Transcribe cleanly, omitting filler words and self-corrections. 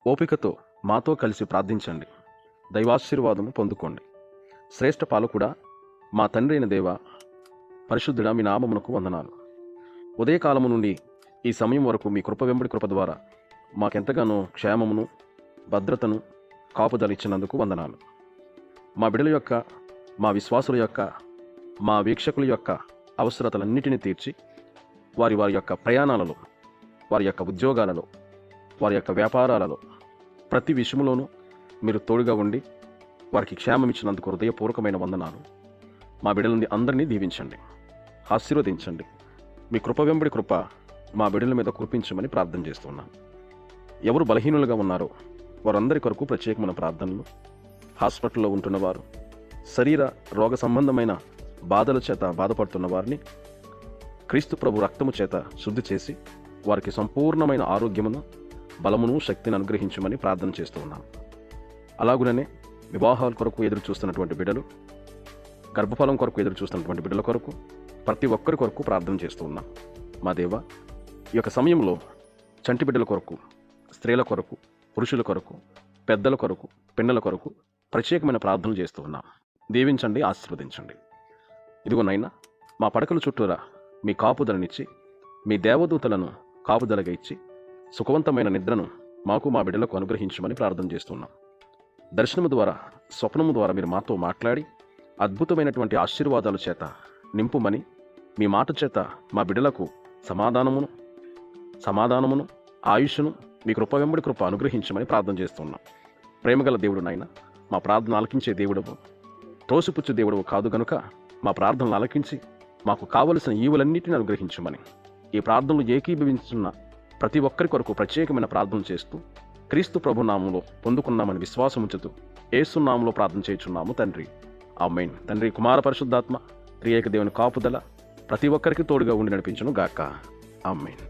ఓపికతో మాతో కలిసి ప్రార్థించండి. దైవాశీర్వాదము పొందుకోండి. శ్రేష్ఠ పాలకుడా, మా తండ్రి అయిన దేవ, పరిశుద్ధుడా, మీ నామమునకు వందనాలు. ఉదయకాలము నుండి ఈ సమయం వరకు మీ కృప వెంబడి కృప ద్వారా మాకెంతగానో క్షేమమును, భద్రతను, కాపుదల ఇచ్చినందుకు వందనాలు. మా బిడ్డల యొక్క, మా విశ్వాసుల యొక్క, మా వీక్షకుల యొక్క అవసరతలన్నిటినీ తీర్చి వారి యొక్క ప్రయాణాలలో, వారి యొక్క ఉద్యోగాలలో, వారి యొక్క వ్యాపారాలలో, ప్రతి విషయంలోనూ మీరు తోడుగా ఉండి వారికి క్షేమం ఇచ్చినందుకు హృదయపూర్వకమైన వందనాలు. మా బిడ్డలని అందరినీ దీవించండి, ఆశీర్వదించండి. మీ కృప వెంబడి కృప మా బిడ్డల మీద కురిపించమని ప్రార్థన చేస్తున్నాను. ఎవరు బలహీనులుగా ఉన్నారో వారందరి కొరకు ప్రత్యేకమైన ప్రార్థనలు, హాస్పిటల్లో ఉంటున్నవారు, శరీర రోగ సంబంధమైన బాధల చేత బాధపడుతున్న వారిని క్రీస్తు ప్రభు రక్తము చేత శుద్ధి చేసి వారికి సంపూర్ణమైన ఆరోగ్యమును, బలమును, శక్తిని అనుగ్రహించమని ప్రార్థన చేస్తూ ఉన్నాను. అలాగుననే వివాహాల కొరకు ఎదురు చూస్తున్నటువంటి బిడ్డలు, గర్భఫలం కొరకు ఎదురు చూస్తున్నటువంటి బిడ్డల కొరకు, ప్రతి ఒక్కరి కొరకు ప్రార్థన చేస్తూ ఉన్నాం. మా దేవ, ఈ యొక్క సమయంలో చంటి బిడ్డల కొరకు, స్త్రీల కొరకు, పురుషుల కొరకు, పెద్దల కొరకు, పిన్నల కొరకు ప్రత్యేకమైన ప్రార్థనలు చేస్తూ ఉన్నాం. దీవించండి, ఆశీర్వదించండి. ఇదిగోనైనా మా పడకల చుట్టూరా మీ కాపుదలనిచ్చి, మీ దేవదూతలను కాపుదలగా ఇచ్చి సుఖవంతమైన నిద్రను మాకు, మా బిడ్డలకు అనుగ్రహించమని ప్రార్థన చేస్తున్నాం. దర్శనము ద్వారా, స్వప్నము ద్వారా మీరు మాతో మాట్లాడి అద్భుతమైనటువంటి ఆశీర్వాదాల చేత నింపుమని, మీ మాట చేత మా బిడ్డలకు సమాధానమును, ఆయుష్ను మీ కృప వెంబడి కృప అనుగ్రహించమని ప్రార్థన చేస్తున్నాం. ప్రేమగల దేవుడు నాయన, మా ప్రార్థన ఆలకించే దేవుడవు, త్రోసిపుచ్చు దేవుడవు కాదు గనుక మా ప్రార్థనలు ఆలకించి మాకు కావలసిన ఈవులన్నిటిని అనుగ్రహించమని, ఈ ప్రార్థనలు ఏకీభవించున్న ప్రతి ఒక్కరి కొరకు ప్రత్యేకమైన ప్రార్థన చేస్తూ క్రీస్తు ప్రభు నామంలో పొందుకున్నామని విశ్వాసం ఉంచుతూ యేసు నామంలో ప్రార్థన చేయుచున్నాము తండ్రి. ఆమేన్. తండ్రి, కుమార, పరిశుద్ధాత్మ త్రియేక దేవుని కాపుదల ప్రతి ఒక్కరికి తోడుగా ఉండి నడిపించును గాక. ఆమేన్.